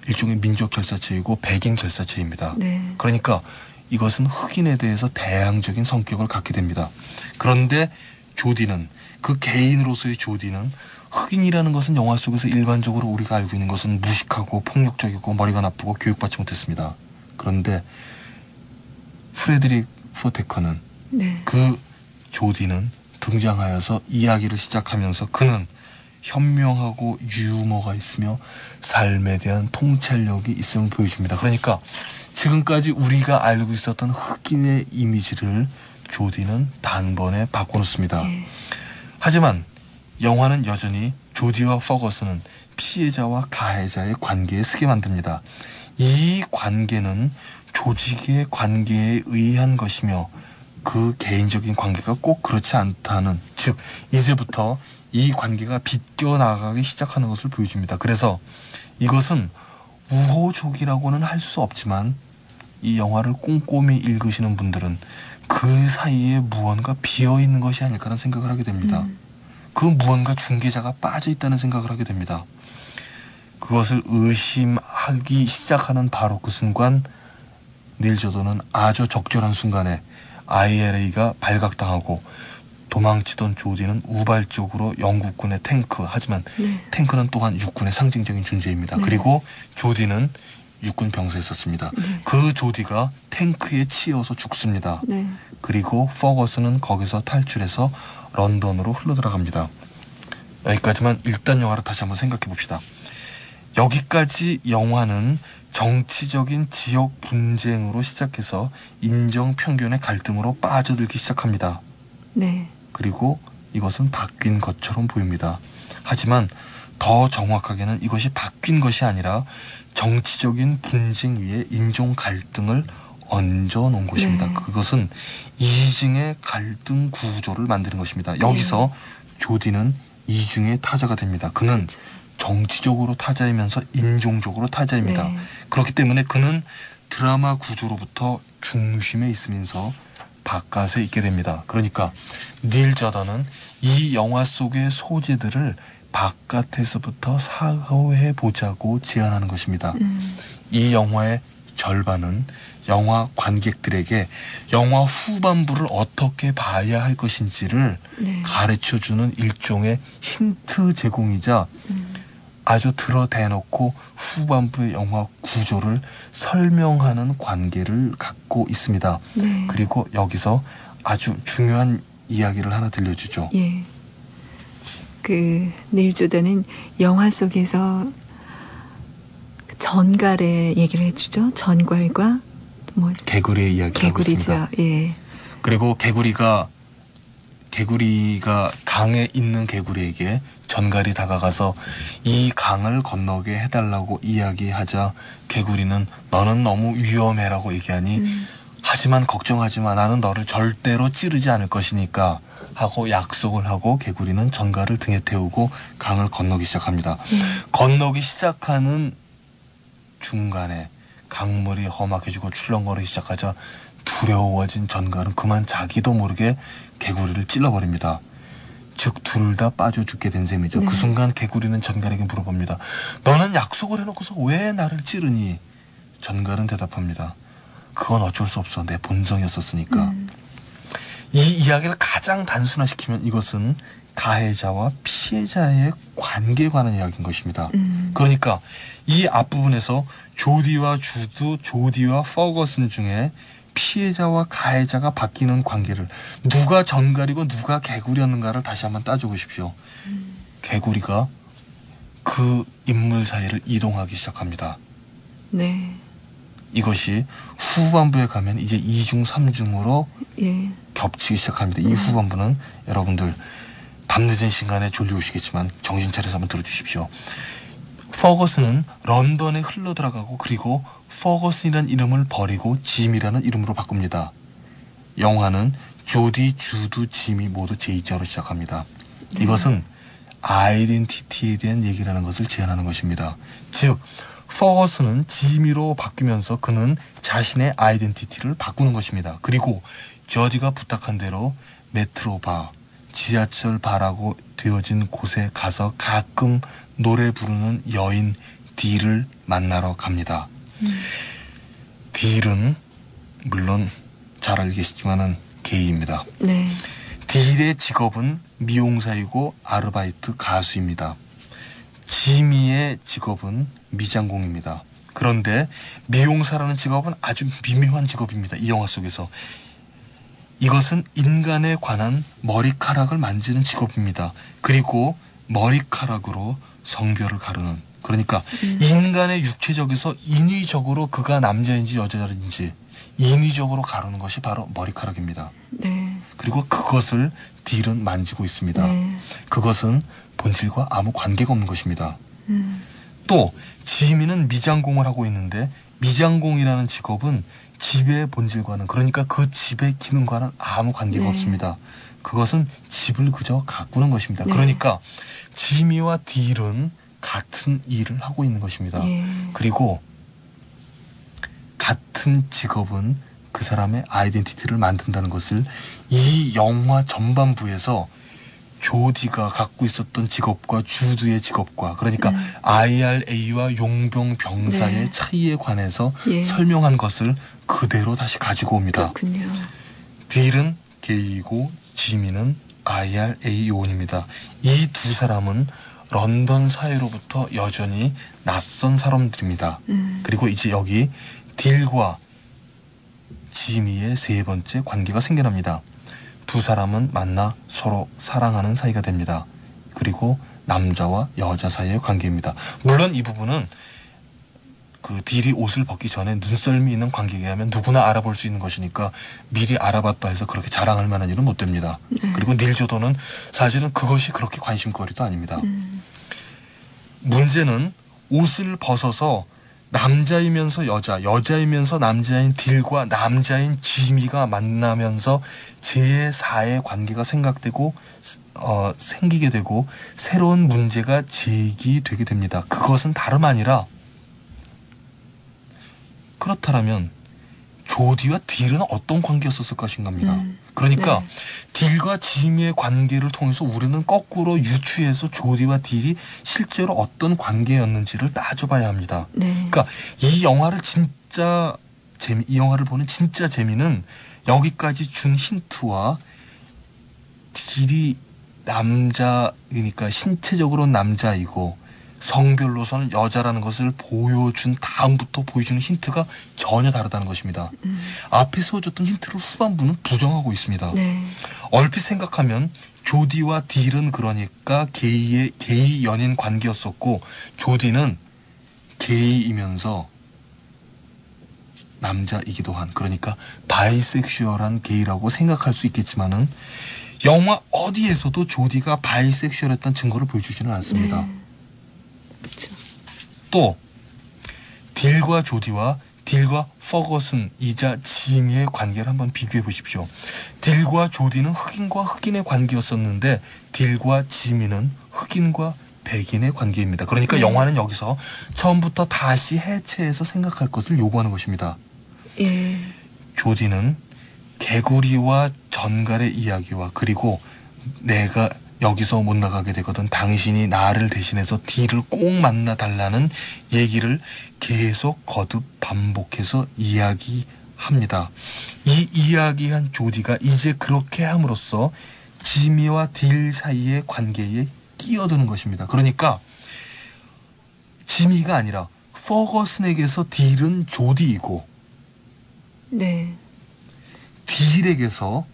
일종의 민족 결사체이고 백인 결사체입니다. 그러니까 이것은 흑인에 대해서 대항적인 성격을 갖게 됩니다. 그런데 조디는 그 개인으로서의 조디는 흑인이라는 것은 영화 속에서 일반적으로 우리가 알고 있는 것은 무식하고 폭력적이고 머리가 나쁘고 교육받지 못했습니다. 그런데 프레드릭 포테커는 그 조디는 등장하여서 이야기를 시작하면서 그는 현명하고 유머가 있으며 삶에 대한 통찰력이 있음을 보여줍니다. 그러니까 지금까지 우리가 알고 있었던 흑인의 이미지를 조디는 단번에 바꿔놓습니다. 하지만 영화는 여전히 조디와 퍼거슨은 피해자와 가해자의 관계에 쓰게 만듭니다. 이 관계는 조직의 관계에 의한 것이며 그 개인적인 관계가 꼭 그렇지 않다는, 즉 이제부터 이 관계가 비껴나가기 시작하는 것을 보여줍니다. 그래서 이것은 우호적이라고는 할 수 없지만 이 영화를 꼼꼼히 읽으시는 분들은 그 사이에 무언가 비어있는 것이 아닐까라는 생각을 하게 됩니다. 그 무언가 중개자가 빠져있다는 생각을 하게 됩니다. 그것을 의심하기 시작하는 바로 그 순간 닐 조던은 아주 적절한 순간에 IRA가 발각당하고 도망치던 조디는 우발적으로 영국군의 탱크, 하지만 탱크는 또한 육군의 상징적인 존재입니다. 그리고 조디는 육군 병사에 있었습니다. 그 조디가 탱크에 치여서 죽습니다. 그리고 퍼거슨은 거기서 탈출해서 런던으로 흘러들어갑니다. 여기까지만 일단 영화를 다시 한번 생각해 봅시다. 여기까지 영화는 정치적인 지역 분쟁으로 시작해서 인정 편견의 갈등으로 빠져들기 시작합니다. 네. 그리고 이것은 바뀐 것처럼 보입니다. 하지만 더 정확하게는 이것이 바뀐 것이 아니라 정치적인 분쟁 위에 인종 갈등을 얹어 놓은 것입니다. 그것은 이중의 갈등 구조를 만드는 것입니다. 여기서 조디는 이중의 타자가 됩니다. 그는 정치적으로 타자이면서 인종적으로 타자입니다. 그렇기 때문에 그는 드라마 구조로부터 중심에 있으면서 바깥에 있게 됩니다. 그러니까 닐 조던은 이 영화 속의 소재들을 바깥에서부터 사고해 보자고 제안하는 것입니다. 이 영화의 절반은 영화 관객들에게 영화 후반부를 어떻게 봐야 할 것인지를 가르쳐주는 일종의 힌트 제공이자 아주 드러대놓고 후반부의 영화 구조를 설명하는 관계를 갖고 있습니다. 그리고 여기서 아주 중요한 이야기를 하나 들려주죠. 닐 조던은 영화 속에서 전갈의 얘기를 해주죠. 전갈과 개구리의 이야기를 하고 있습니다. 그리고 개구리가 강에 있는 개구리에게 전갈이 다가가서 이 강을 건너게 해달라고 이야기하자 개구리는 너는 너무 위험해라고 얘기하니 하지만 걱정하지 마. 나는 너를 절대로 찌르지 않을 것이니까 하고 약속을 하고 개구리는 전갈을 등에 태우고 강을 건너기 시작합니다. 건너기 시작하는 중간에 강물이 험악해지고 출렁거리기 시작하자 두려워진 전갈은 그만 자기도 모르게 개구리를 찔러버립니다. 즉 둘 다 빠져 죽게 된 셈이죠. 그 순간 개구리는 전갈에게 물어봅니다. 너는 약속을 해놓고서 왜 나를 찌르니? 전갈은 대답합니다. 그건 어쩔 수 없어. 내 본성이었었으니까. 이 이야기를 가장 단순화시키면 이것은 가해자와 피해자의 관계에 관한 이야기인 것입니다. 그러니까 이 앞부분에서 조디와 주드, 조디와 퍼거슨 중에 피해자와 가해자가 바뀌는 관계를 누가 전갈이고 누가 개구리였는가를 다시 한번 따져보십시오. 개구리가 그 인물 사이를 이동하기 시작합니다. 이것이 후반부에 가면 이제 2중, 3중으로 겹치기 시작합니다. 이 후반부는 여러분들 밤늦은 시간에 졸려오시겠지만 정신 차려서 한번 들어주십시오. 퍼거슨은 런던에 흘러들어가고 그리고 퍼거슨이라는 이름을 버리고 짐이라는 이름으로 바꿉니다. 영화는 조디, 주드, 짐이 모두 제2자로 시작합니다. 이것은 아이덴티티에 대한 얘기라는 것을 제안하는 것입니다. 즉 퍼거슨은 지미로 바뀌면서 그는 자신의 아이덴티티를 바꾸는 것입니다. 그리고 조디가 부탁한 대로 메트로바, 지하철 바라고 되어진 곳에 가서 가끔 노래 부르는 여인 딜을 만나러 갑니다. 딜은 물론 잘 알겠지만은 게이입니다. 딜의 직업은 미용사이고 아르바이트 가수입니다. 지미의 직업은 미장공입니다. 그런데 미용사라는 직업은 아주 미묘한 직업입니다. 이 영화 속에서. 이것은 인간에 관한 머리카락을 만지는 직업입니다. 그리고 머리카락으로 성별을 가르는, 그러니까 인간의 육체적에서 인위적으로 그가 남자인지 여자인지 인위적으로 가르는 것이 바로 머리카락입니다. 그리고 그것을 딜은 만지고 있습니다. 그것은 본질과 아무 관계가 없는 것입니다. 또 지미는 미장공을 하고 있는데 미장공이라는 직업은 집의 본질과는, 그러니까 그 집의 기능과는 아무 관계가 없습니다. 그것은 집을 그저 가꾸는 것입니다. 그러니까 지미와 딜은 같은 일을 하고 있는 것입니다. 그리고 같은 직업은 그 사람의 아이덴티티를 만든다는 것을 이 영화 전반부에서 조디가 갖고 있었던 직업과 주드의 직업과 그러니까 IRA와 용병 병사의 차이에 관해서 설명한 것을 그대로 다시 가지고 옵니다. 그렇군요. 딜은 게이고 지미는 IRA 요원입니다. 이 두 사람은 런던 사회로부터 여전히 낯선 사람들입니다. 그리고 이제 여기 딜과 지미의 세 번째 관계가 생겨납니다. 두 사람은 만나 서로 사랑하는 사이가 됩니다. 그리고 남자와 여자 사이의 관계입니다. 물론 이 부분은 그 딜이 옷을 벗기 전에 눈썰미 있는 관계에 하면 누구나 알아볼 수 있는 것이니까 미리 알아봤다 해서 그렇게 자랑할 만한 일은 못 됩니다. 그리고 닐 조던은 사실은 그것이 그렇게 관심거리도 아닙니다. 문제는 옷을 벗어서 남자이면서 여자, 여자이면서 남자인 딜과 남자인 지미가 만나면서 제4의 관계가 생기게 되고 새로운 문제가 제기되게 됩니다. 그것은 다름 아니라 그렇다면 조디와 딜은 어떤 관계였었을 것인가입니다. 그러니까 딜과 지미의 관계를 통해서 우리는 거꾸로 유추해서 조디와 딜이 실제로 어떤 관계였는지를 따져봐야 합니다. 그러니까 이 영화를 보는 진짜 재미는 여기까지 준 힌트와 딜이 남자이니까 신체적으로 남자이고 성별로서는 여자라는 것을 보여준 다음부터 보여주는 힌트가 전혀 다르다는 것입니다. 앞에서 줬던 힌트를 후반부는 부정하고 있습니다. 얼핏 생각하면 조디와 딜은 그러니까 게이 연인 관계였었고 조디는 게이이면서 남자이기도 한 그러니까 바이섹슈얼한 게이라고 생각할 수 있겠지만은 영화 어디에서도 조디가 바이섹슈얼했다는 증거를 보여주지는 않습니다. 또 딜과 조디와 딜과 퍼거슨이자 지미의 관계를 한번 비교해 보십시오. 딜과 조디는 흑인과 흑인의 관계였었는데 딜과 지미는 흑인과 백인의 관계입니다. 그러니까 영화는 여기서 처음부터 다시 해체해서 생각할 것을 요구하는 것입니다. 조디는 개구리와 전갈의 이야기와 그리고 내가 여기서 못 나가게 되거든 당신이 나를 대신해서 딜을 꼭 만나달라는 얘기를 계속 거듭 반복해서 이야기합니다. 이 이야기한 조디가 이제 그렇게 함으로써 지미와 딜 사이의 관계에 끼어드는 것입니다. 그러니까 지미가 아니라 퍼거슨에게서 딜은 조디이고 딜에게서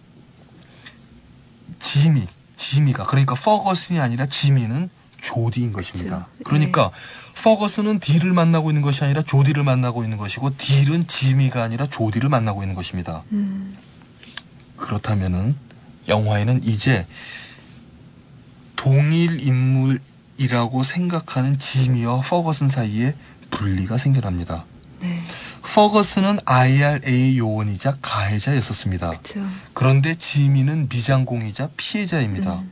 지미가 그러니까 퍼거슨이 아니라 지미는 조디인 것입니다. 그러니까 퍼거슨은 딜을 만나고 있는 것이 아니라 조디를 만나고 있는 것이고 딜은 지미가 아니라 조디를 만나고 있는 것입니다. 그렇다면은 영화에는 이제 동일 인물이라고 생각하는 지미와 퍼거슨 사이에 분리가 생겨납니다. 퍼거슨은 IRA 요원이자 가해자였었습니다. 그런데 지미는 미장공이자 피해자입니다.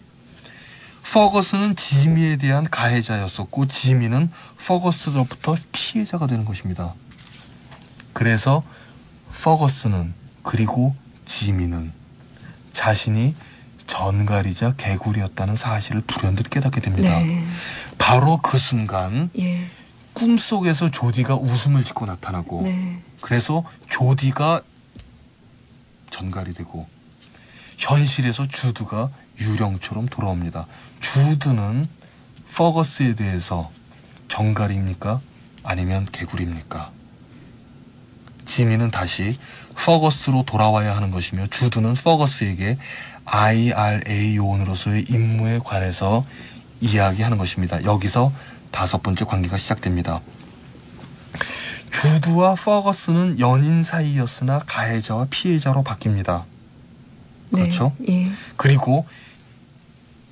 퍼거슨은 지미에 대한 가해자였었고 지미는 퍼거슨으로부터 피해자가 되는 것입니다. 그래서 퍼거슨은 그리고 지미는 자신이 전갈이자 개구리였다는 사실을 불현듯 깨닫게 됩니다. 바로 그 순간 꿈속에서 조디가 웃음을 짓고 나타나고 그래서 조디가 전갈이 되고 현실에서 주드가 유령처럼 돌아옵니다. 주드는 퍼거스에 대해서 전갈입니까? 아니면 개구리입니까? 지미는 다시 퍼거스로 돌아와야 하는 것이며 주드는 퍼거스에게 IRA 요원으로서의 임무에 관해서 이야기하는 것입니다. 여기서 5번째 관계가 시작됩니다. 주드와 퍼거슨은 연인 사이였으나 가해자와 피해자로 바뀝니다. 그렇죠? 그리고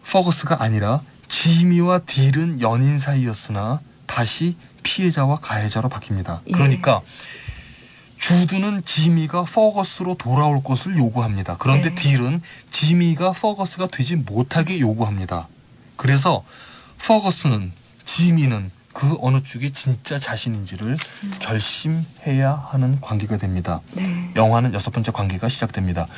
퍼거스가 아니라 지미와 딜은 연인 사이였으나 다시 피해자와 가해자로 바뀝니다. 그러니까 주드는 지미가 퍼거스로 돌아올 것을 요구합니다. 그런데 딜은 지미가 퍼거스가 되지 못하게 요구합니다. 그래서 퍼거스는 지미는 그 어느 쪽이 진짜 자신인지를 결심해야 하는 관계가 됩니다. 영화는 6번째 관계가 시작됩니다.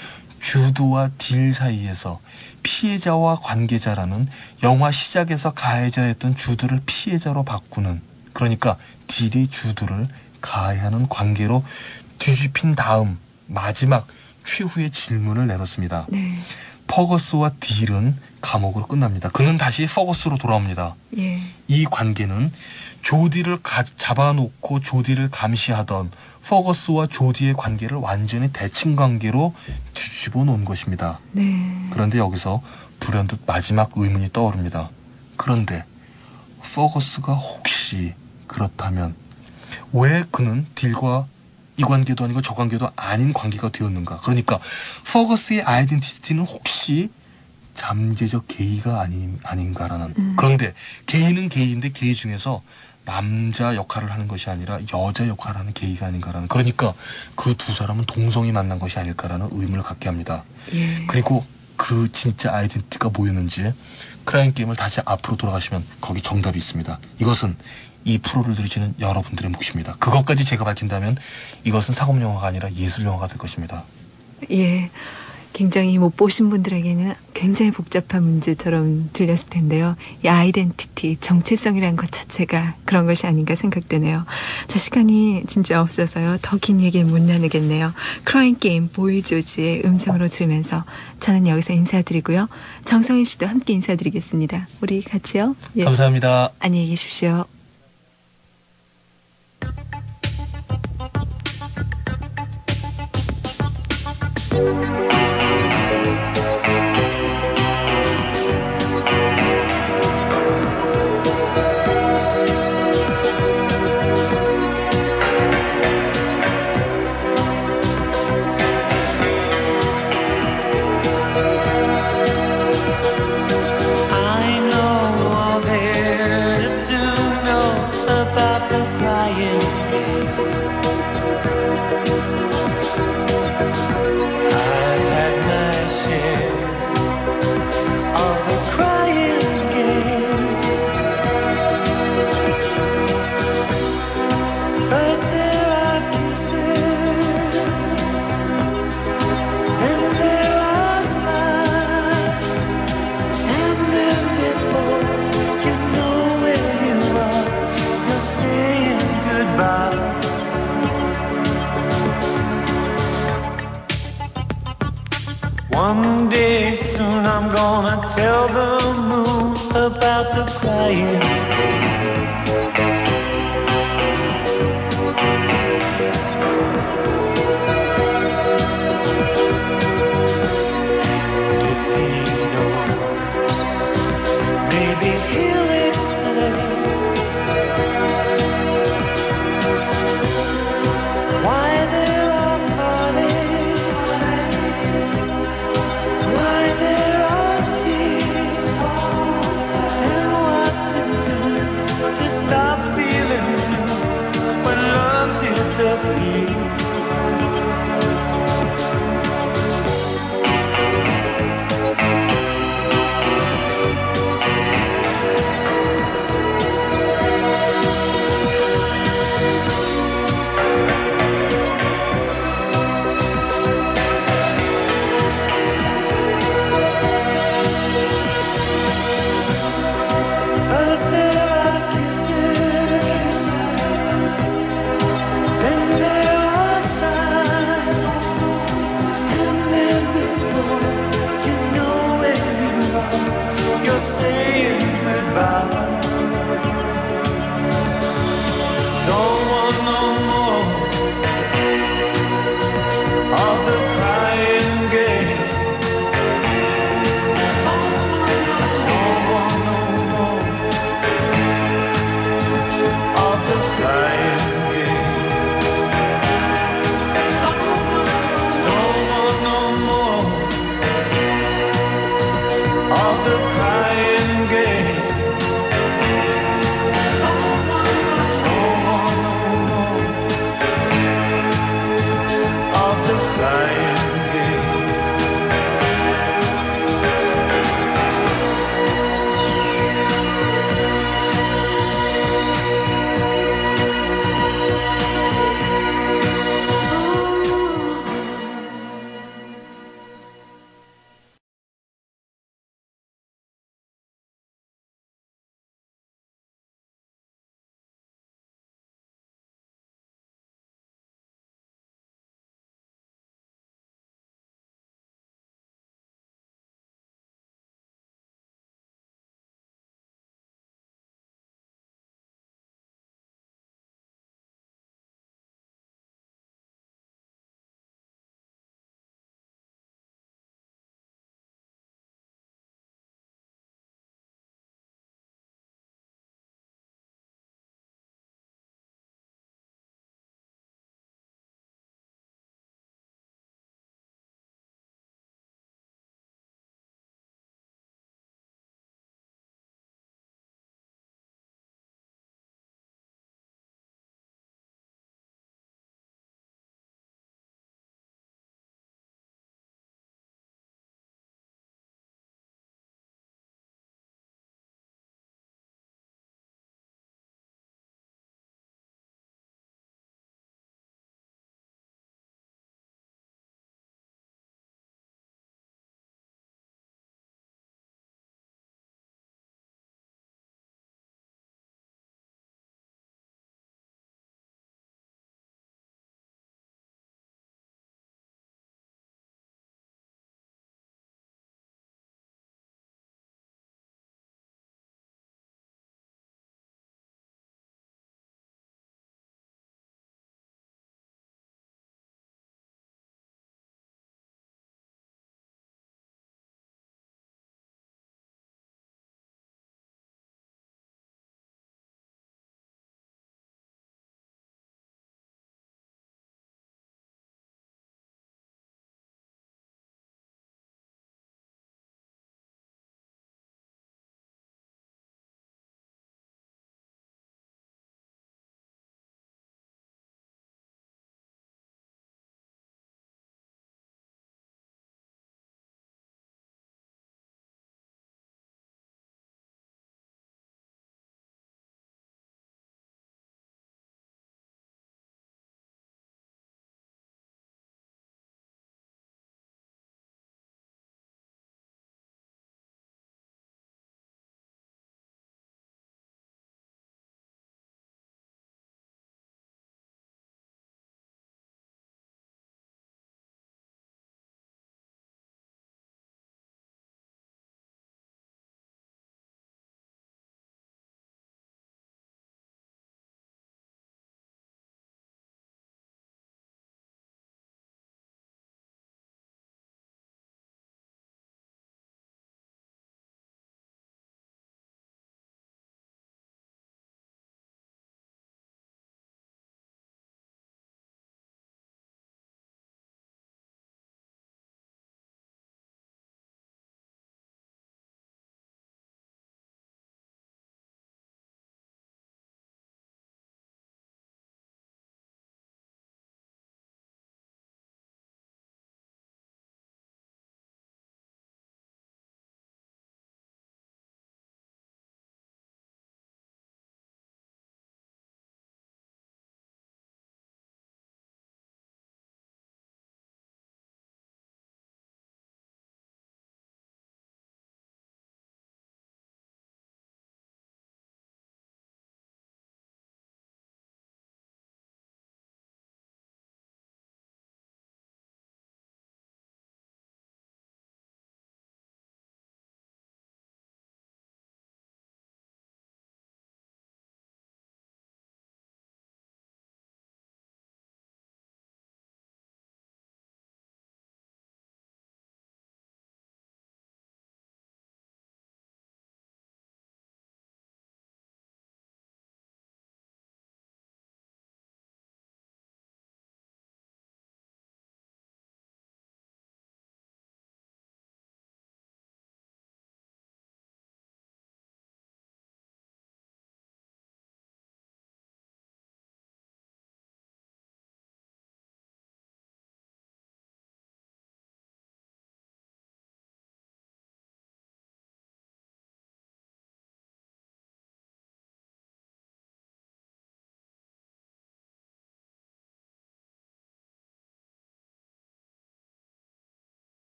주드와 딜 사이에서 피해자와 관계자라는 영화 시작에서 가해자였던 주드를 피해자로 바꾸는, 그러니까 딜이 주드를 가해하는 관계로 뒤집힌 다음 마지막 최후의 질문을 내놓습니다. 네. 퍼거스와 딜은 감옥으로 끝납니다. 그는 다시 퍼거스로 돌아옵니다. 예. 이 관계는 조디를 잡아놓고 조디를 감시하던 퍼거스와 조디의 관계를 완전히 대칭 관계로 뒤집어 놓은 것입니다. 네. 그런데 여기서 불현듯 마지막 의문이 떠오릅니다. 그런데 퍼거스가 혹시 그렇다면 왜 그는 딜과 이 관계도 아니고 저 관계도 아닌 관계가 되었는가? 그러니까 퍼거스의 아이덴티티는 혹시 잠재적 게이가 아닌가라는. 그런데 게이는 게이인데 게이 중에서 남자 역할을 하는 것이 아니라 여자 역할을 하는 게이가 아닌가라는. 그러니까 그 두 사람은 동성이 만난 것이 아닐까라는 의문을 갖게 합니다. 예. 그리고 그 진짜 아이덴티티가 뭐였는지 크라잉 게임을 다시 앞으로 돌아가시면 거기 정답이 있습니다. 이것은 이 프로를 들으시는 여러분들의 몫입니다. 그것까지 제가 밝힌다면 이것은 사금 영화가 아니라 예술 영화가 될 것입니다. 예, 굉장히 못 보신 분들에게는 굉장히 복잡한 문제처럼 들렸을 텐데요. 이 아이덴티티, 정체성이라는 것 자체가 그런 것이 아닌가 생각되네요. 자, 시간이 진짜 없어서요. 더 긴 얘기는 못 나누겠네요. 크라잉 게임 보이 조지의 음성으로 들으면서 저는 여기서 인사드리고요. 정성인 씨도 함께 인사드리겠습니다. 우리 같이요. 예. 감사합니다. 안녕히 계십시오. One day soon I'm gonna tell the moon about the crying. The